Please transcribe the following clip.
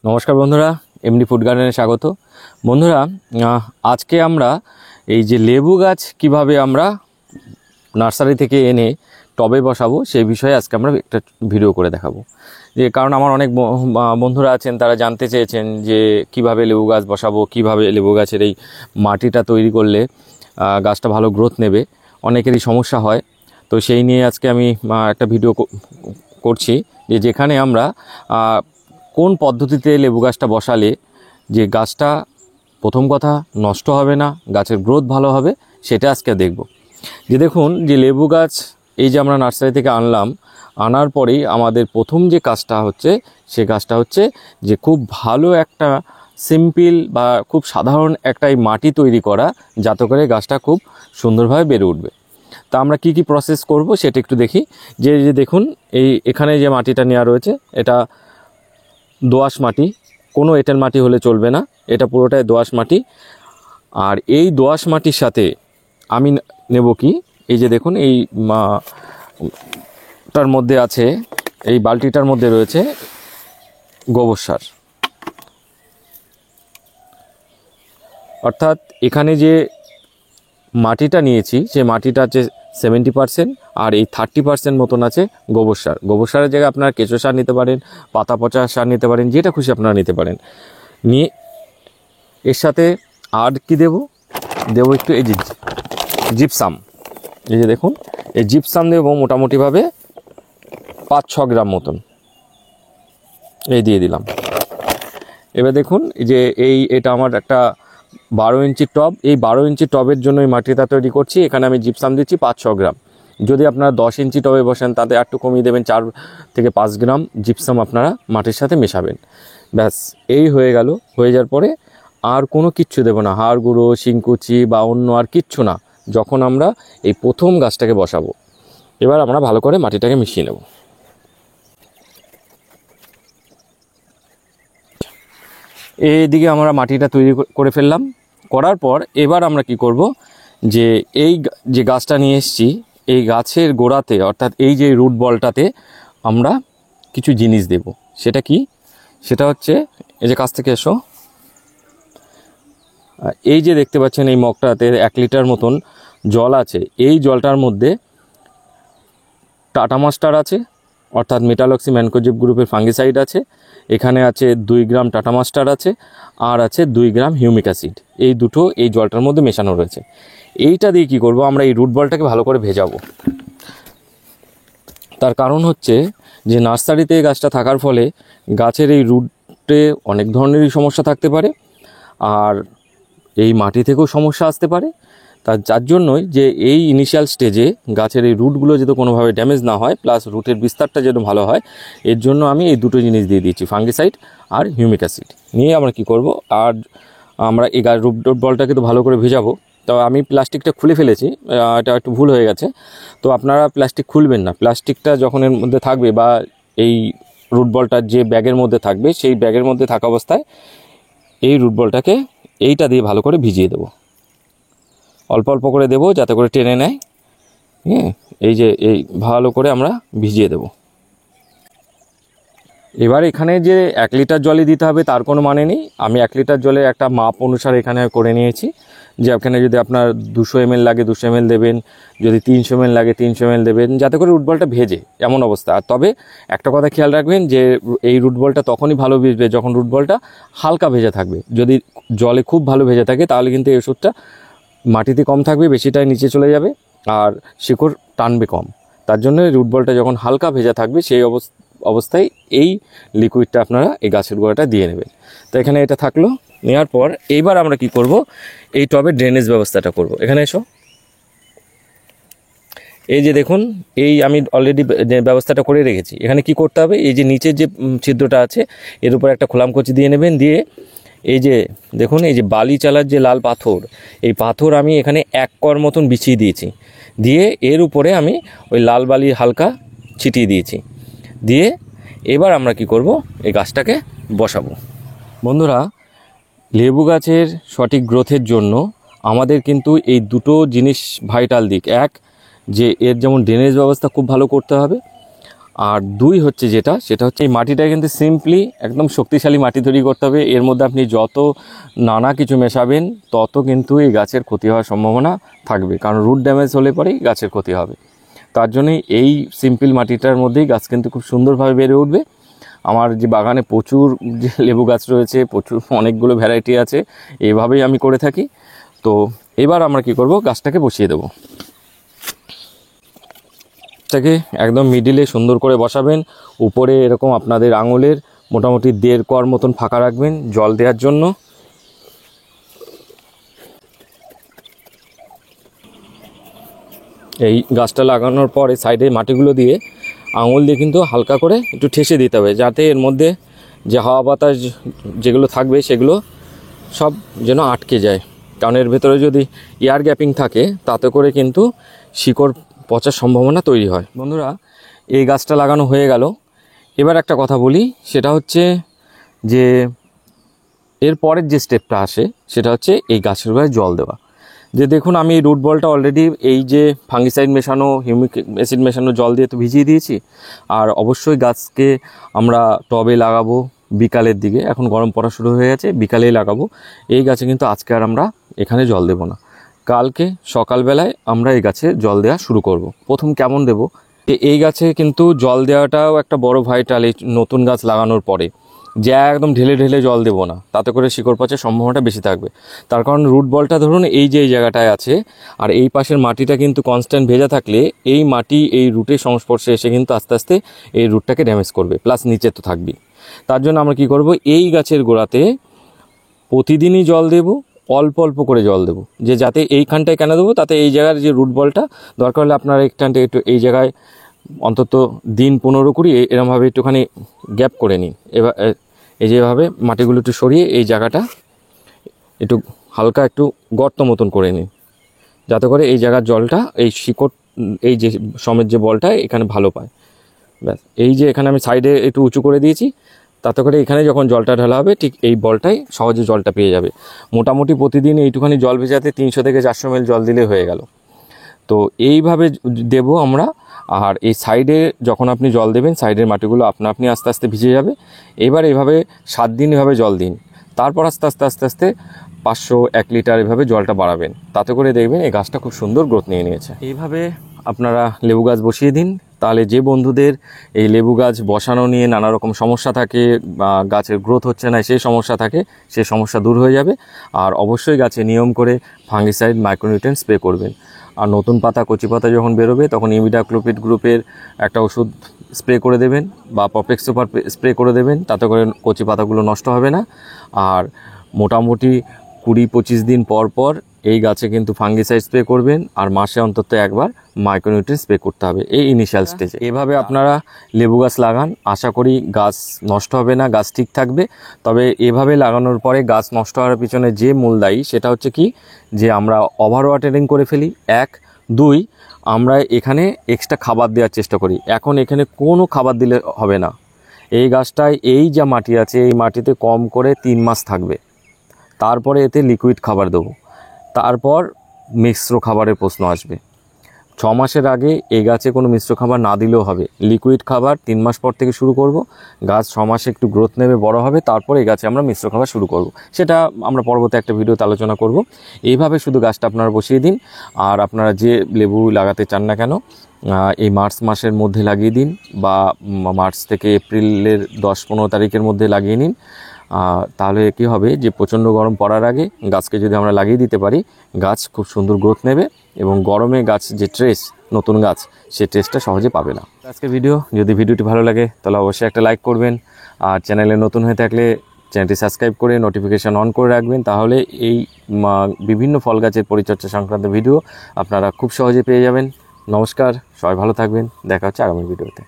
নমস্কার বন্ধুরা, MD food গার্ডেনে স্বাগত। বন্ধুরা, আজকে আমরা এই যে লেবু গাছ কিভাবে আমরা নার্সারি থেকে এনে টবে বসাবো সেই বিষয়ে আজকে আমরা একটা ভিডিও করে দেখাবো। যে কারণ আমার অনেক বন্ধুরা আছেন, তারা জানতে চেয়েছেন যে কিভাবে লেবু গাছ বসাবো, কিভাবে লেবু গাছের এই মাটিটা তৈরি করলে গাছটা ভালো গ্রোথ নেবে। অনেকেরই সমস্যা হয়, তো সেই নিয়ে আজকে আমি একটা ভিডিও করছি যে যেখানে আমরা কোন পদ্ধতিতে লেবু গাছটা বসালে যে গাছটা প্রথম কথা নষ্ট হবে না, গাছের গ্রোথ ভালো হবে, সেটা আজকে দেখব। যে দেখুন, যে লেবু গাছ এই যে আমরা নার্সারি থেকে আনার পরেই আমাদের প্রথম যে কাজটা হচ্ছে, সে কাজটা হচ্ছে যে খুব ভালো একটা সিম্পল বা খুব সাধারণ একটা এই মাটি তৈরি করা, যাতে করে গাছটা খুব সুন্দরভাবে বেড়ে উঠবে। তা আমরা কি কি প্রসেস করব সেটা একটু দেখি। যে দেখুন, এখানে যে মাটিটা নেওয়া রয়েছে, এটা দোআঁশ মাটি, কোনো এঁটেল মাটি হলে চলবে না, এটা পুরোটাই দোআঁশ মাটি। আর এই দোআঁশ মাটির সাথে আমি নেব কি, এই যে দেখুন, এই তার মধ্যে আছে, এই বালতিটার মধ্যে রয়েছে গোবর সার। অর্থাৎ এখানে যে মাটিটা নিয়েছি, সে মাটিটা আছে 70%, আর এই 30% মতন আছে গোবর সার। গোবর সারের জায়গায় আপনারা কেঁচো সার নিতে পারেন, পাতা পচা সার নিতে পারেন, যেটা খুশি আপনারা নিতে পারেন। নিয়ে এর সাথে আর কি দেব একটু এই যে জিপসাম। এই যে দেখুন, এই জিপসাম দেবো মোটামুটিভাবে 5-6 গ্রাম মতন, এই দিয়ে দিলাম। এবার দেখুন যে এটা আমার একটা 12 ইঞ্চি টব, এই 12 ইঞ্চি টবের জন্য এই মাটিটা তৈরি করছি। এখানে আমি জিপসাম দিচ্ছি 5-6 গ্রাম। যদি আপনারা 10 ইঞ্চি টবে বসেন, তাতে একটু কমিয়ে দেবেন, 4 থেকে 5 গ্রাম জিপসাম আপনারা মাটির সাথে মেশাবেন। ব্যাস, এই হয়ে গেল। হয়ে যাওয়ার পরে আর কোনো কিচ্ছু দেবো না, হাড় গুঁড়ো, শিংকুচি বা অন্য আর কিচ্ছু না, যখন আমরা এই প্রথম গাছটাকে বসাবো। এবার আমরা ভালো করে মাটিটাকে মিশিয়ে নেব। এইদিকে আমরা মাটিটা তৈরি করে ফেললাম। করার পর এবার আমরা কি করব, যে এই যে গাছটা নিয়ে এসেছি, এই গাছের গোড়াতে, অর্থাৎ এই যে রুট বলটাতে আমরা কিছু জিনিস দেব। সেটা কি? সেটা হচ্ছে, এই যে কাছ থেকে এসো, এই যে দেখতে পাচ্ছেন এই মগটাতে 1 লিটার মতন জল আছে। এই জলটার মধ্যে টাটা মাস্টার আছে, অর্থাৎ মেটালক্সি ম্যানকোজেব গ্রুপের ফাঙ্গিসাইড আছে। এখানে আছে 2 গ্রাম টাটা মাস্টার আছে, আর আছে 2 গ্রাম হিউমিক অ্যাসিড। এই দুটো এই জলটার মধ্যে মেশানো রয়েছে। এইটা দিয়ে কি করব, আমরা এই রুট বলটাকে ভালো করে ভেজাবো। তার কারণ হচ্ছে যে নার্সারিতে গাছটা থাকার ফলে গাছের এই রুটে অনেক ধরনেরই সমস্যা থাকতে পারে, আর এই মাটি থেকেও সমস্যা আসতে পারে। যার জন্যই যে এই ইনিশিয়াল স্টেজে গাছের এই রুটগুলো যাতে কোনোভাবে ড্যামেজ না হয়, প্লাস রুটের বিস্তারটা যেন ভালো হয়, এর জন্য আমি এই দুটো জিনিস দিয়ে দিয়েছি, ফাঙ্গিসাইড আর হিউমিক অ্যাসিড। নিয়ে আমরা কি করব, আর আমরা এই রুট বলটাকে তো ভালো করে ভেজাবো। তো আমি প্লাস্টিকটা খুলে ফেলেছি, এটা একটু ভুল হয়ে গেছে। তো আপনারা প্লাস্টিক খুলবেন না, প্লাস্টিকটা যখন এর মধ্যে থাকবে, বা এই রুট বলটার যে ব্যাগের মধ্যে থাকবে, সেই ব্যাগের মধ্যে থাকা অবস্থায় এই রুট বলটাকে এইটা দিয়ে ভালো করে ভিজিয়ে দেবো। অল্প অল্প করে দেবো, যাতে করে টেনে নেয়। হ্যাঁ, এই যে এই ভালো করে আমরা ভিজিয়ে দেব। এবার এখানে যে 1 লিটার জলই দিতে হবে তার কোনো মানে নেই। আমি 1 লিটার জলে একটা মাপ অনুসারে এখানে করে নিয়েছি, যে এখানে যদি আপনার 200 ml লাগে 200 ml দেবেন, যদি 300 ml লাগে 300 ml দেবেন, যাতে করে রুটবলটা ভেজে, এমন অবস্থা। আর তবে একটা কথা খেয়াল রাখবেন, যে এই রুটবলটা তখনই ভালো ভিজবে যখন রুটবলটা হালকা ভেজে থাকবে। যদি জলে খুব ভালো ভেজে থাকে, তাহলে কিন্তু এই ওষুধটা মাটিতে কম থাকবে, বেশিটাই নিচে চলে যাবে, আর শিকড় টানবে কম। তার জন্য রুট বলটা যখন হালকা ভেজা থাকবে, সেই অবস্থায় এই লিকুইডটা আপনারা এই গাছের গোড়াটা দিয়ে নেবেন। তো এখানে এটা থাকলো। নেওয়ার পর এইবার আমরা কি করব, এই টবে ড্রেনেজ ব্যবস্থাটা করব। এখানে এসো, এই যে দেখুন, এই আমি অলরেডি ব্যবস্থাটা করে রেখেছি। এখানে কি করতে হবে, এই যে নিচের যে ছিদ্রটা আছে, এর উপর একটা খোলামকুচি দিয়ে নেবেন। দিয়ে এই যে দেখুন, এই যে বালি চালার যে লাল পাথর, এই পাথর আমি এখানে 1 কর মতন বিছিয়ে দিয়েছি। দিয়ে এর উপরে আমি ওই লাল বালি হালকা ছিটিয়ে দিয়েছি। দিয়ে এবার আমরা কি করব, এই গাছটাকে বসাবো। বন্ধুরা, লেবু গাছের সঠিক গ্রোথের জন্য আমাদের কিন্তু এই দুটো জিনিস ভাইটাল দিক। এক, যে এর যেমন ড্রেনেজ ব্যবস্থা খুব ভালো করতে হবে, আর 2 হচ্ছে সেটা হচ্ছে এই মাটিটা কিন্তু সিম্পলি একদম শক্তিশালী মাটি তৈরি করতে হবে। এর মধ্যে আপনি যত নানা কিছু মেশাবেন তত কিন্তু এই গাছের ক্ষতি হওয়ার সম্ভাবনা থাকবে, কারণ রুট ড্যামেজ হলে পরেই গাছের ক্ষতি হবে। তার জন্যই এই সিম্পল মাটিটার মধ্যেই গাছ কিন্তু খুব সুন্দরভাবে বেড়ে উঠবে। আমার যে বাগানে প্রচুর যে লেবু গাছ রয়েছে, প্রচুর অনেকগুলো ভ্যারাইটি আছে, এইভাবেই আমি করে থাকি। তো এবার আমরা কি করব, গাছটাকে বসিয়ে দেবো। গাছটাকে একদম মিডিলে সুন্দর করে বসাবেন। উপরে এরকম আপনাদের আঙুলের মোটামুটি 1.5 কর মতন ফাঁকা রাখবেন জল দেওয়ার জন্য। এই গাছটা লাগানোর পরে সাইডে মাটিগুলো দিয়ে আঙুল দিয়ে কিন্তু হালকা করে একটু ঠেসে দিতে হবে, যাতে এর মধ্যে যে হাওয়া বাতাস যেগুলো থাকবে সেগুলো সব যেন আটকে যায়। কারণ এর ভেতরে যদি এয়ার গ্যাপিং থাকে তাতে করে কিন্তু শিকড় পচার সম্ভাবনা তৈরি হয়। বন্ধুরা, এই গাছটা লাগানো হয়ে গেল। এবার একটা কথা বলি, সেটা হচ্ছে যে এর পরের যে স্টেপটা আসে সেটা হচ্ছে এই গাছের গোড়ায় জল দেওয়া। যে দেখুন, আমি রুট বলটা অলরেডি এই যে ফাঙ্গিসাইড মেশানো, হিউমিক অ্যাসিড মেশানো জল দিয়ে তো ভিজিয়ে দিয়েছি। আর অবশ্যই গাছকে আমরা টবে লাগাবো বিকালের দিকে, এখন গরম পড়া শুরু হয়ে গেছে, বিকালেই লাগাবো। এই গাছে কিন্তু আজকে আর আমরা এখানে জল দেব না, কালকে সকালবেলায় আমরা এই গাছে জল দেওয়া শুরু করব। প্রথম কেমন দেব, এই গাছে কিন্তু জল দেওয়াটাও একটা বড় ভাইটাল। এই নতুন গাছ লাগানোর পরে যে একদম ঢেলে ঢেলে জল দেবো না, তাতে করে শিকড় পচার সম্ভাবনাটা বেশি থাকবে। তার কারণ রুট বলটা ধরুন এই যে এই জায়গাটায় আছে, আর এই পাশের মাটিটা কিন্তু কনস্ট্যান্ট ভেজা থাকলে এই মাটি এই রুটের সংস্পর্শে এসে কিন্তু আস্তে আস্তে এই রুটটাকে ড্যামেজ করবে, প্লাস নিচে তো থাকবেই। তার জন্য আমরা কি করব, এই গাছের গোড়াতে প্রতিদিনই জল দেব, অল্প অল্প করে জল দেবো। যে যাতে এইখানটায় কেন দেবো, তাতে এই জায়গার যে রুট বলটা দরকার হলে আপনারা একটু এই জায়গায় অন্তত দিন 15-20 এরমভাবে একটুখানি গ্যাপ করে নিন। এবার এই যেভাবে মাটিগুলো একটু সরিয়ে এই জায়গাটা একটু হালকা একটু গর্ত মতন করে নিন, যাতে করে এই জায়গার জলটা এই শিকড় এই যে সমেত যে বলটা এখানে ভালো পায়। ব্যাস, এই যে এখানে আমি সাইডে একটু উঁচু করে দিয়েছি, তাতে করে এখানে যখন জলটা ঢালা হবে ঠিক এই বলটাই সহজে জলটা পেয়ে যাবে। মোটামুটি প্রতিদিন এইটুখানি জল ভেজাতে 300 থেকে 400 ml জল দিলে হয়ে গেল। তো এইভাবে দেব আমরা। আর এই সাইডে যখন আপনি জল দেবেন, সাইডের মাটিগুলো আপনি আস্তে আস্তে ভিজে যাবে। এবার এভাবে 7 দিন এভাবে জল দিন, তারপর আস্তে আস্তে আস্তে আস্তে 500-1 লিটার এভাবে জলটা বাড়াবেন, তাতে করে দেখবেন এই গাছটা খুব সুন্দর গ্রোথ নিয়ে নিয়েছে। এইভাবে আপনারা লেবু গাছ বসিয়ে দিন, তাহলে যে বন্ধুদের এই লেবু গাছ বসানো নিয়ে নানা রকম সমস্যা থাকে বা গাছের গ্রোথ হচ্ছে না সেই সমস্যা থাকে, সেই সমস্যা দূর হয়ে যাবে। আর অবশ্যই গাছে নিয়ম করে ফাঙ্গিসাইড, মাইক্রোনিউট্রিয়েন্ট স্প্রে করবেন। আর নতুন পাতা, কচি পাতা যখন বেরোবে তখন ইমিডাক্লোপিড গ্রুপের একটা ওষুধ স্প্রে করে দেবেন বা পপেক্স সুপার স্প্রে করে দেবেন, তাতে করে কচি পাতাগুলো নষ্ট হবে না। আর মোটামুটি 20-25 দিন পর পর এই গাছে কিন্তু ফাঙ্গিসাইড স্প্রে করবেন, আর মাসে অন্তত একবার মাইক্রোনিউট্রিয়েন্ট স্প্রে করতে হবে এই ইনিশিয়াল স্টেজে। এভাবে আপনারা লেবু গাছ লাগান, আশা করি গাছ নষ্ট হবে না, গাছ ঠিক থাকবে। তবে এভাবে লাগানোর পরে গাছ নষ্ট হওয়ার পিছনে যে মূল দায়ী সেটা হচ্ছে কি, যে আমরা ওভার ওয়াটারিং করে ফেলি 1, 2 আমরা এখানে এক্সট্রা খাবার দেওয়ার চেষ্টা করি। এখন এখানে কোনো খাবার দিলে হবে না। এই গাছটায় এই যা মাটি আছে এই মাটিতে কম করে 3 মাস থাকবে, তারপরে এতে লিকুইড খাবার দেবো, তারপর মিশ্র খাবারের প্রশ্ন আসবে। 6 মাসের আগে এই গাছে কোনো মিশ্র খাবার না দিলেও হবে, লিকুইড খাবার 3 মাস পর থেকে শুরু করব। গাছ 6 মাসে একটু গ্রোথ নেবে, বড় হবে, তারপর এই গাছে আমরা মিশ্র খাবার শুরু করব। সেটা আমরা পরবর্তী একটা ভিডিওতে আলোচনা করব। এইভাবে শুধু গাছটা আপনারা বসিয়ে দিন। আর আপনারা যে লেবু লাগাতে চান না কেন, এই মার্চ মাসের মধ্যে লাগিয়ে দিন, বা মার্চ থেকে এপ্রিলের 10-15 তারিখের মধ্যে লাগিয়ে নিন। তাহলে কি হবে, যে প্রচণ্ড গরম পড়ার আগে গাছকে যদি আমরা লাগিয়ে দিতে পারি, গাছ খুব সুন্দর গ্রোথ নেবে এবং গরমে গাছ যে ট্রেস, নতুন গাছ, সেই ট্রেসটা সহজে পাবে না। আজকের যদি ভিডিওটি ভালো লাগে তাহলে অবশ্যই একটা লাইক করবেন। আর চ্যানেলে নতুন হয়ে থাকলে চ্যানেলটি সাবস্ক্রাইব করে নোটিফিকেশান অন করে রাখবেন, তাহলে এই বিভিন্ন ফল গাছের পরিচর্যা সংক্রান্ত ভিডিও আপনারা খুব সহজে পেয়ে যাবেন। নমস্কার, সবাই ভালো থাকবেন, দেখা হচ্ছে আগামী ভিডিওতে।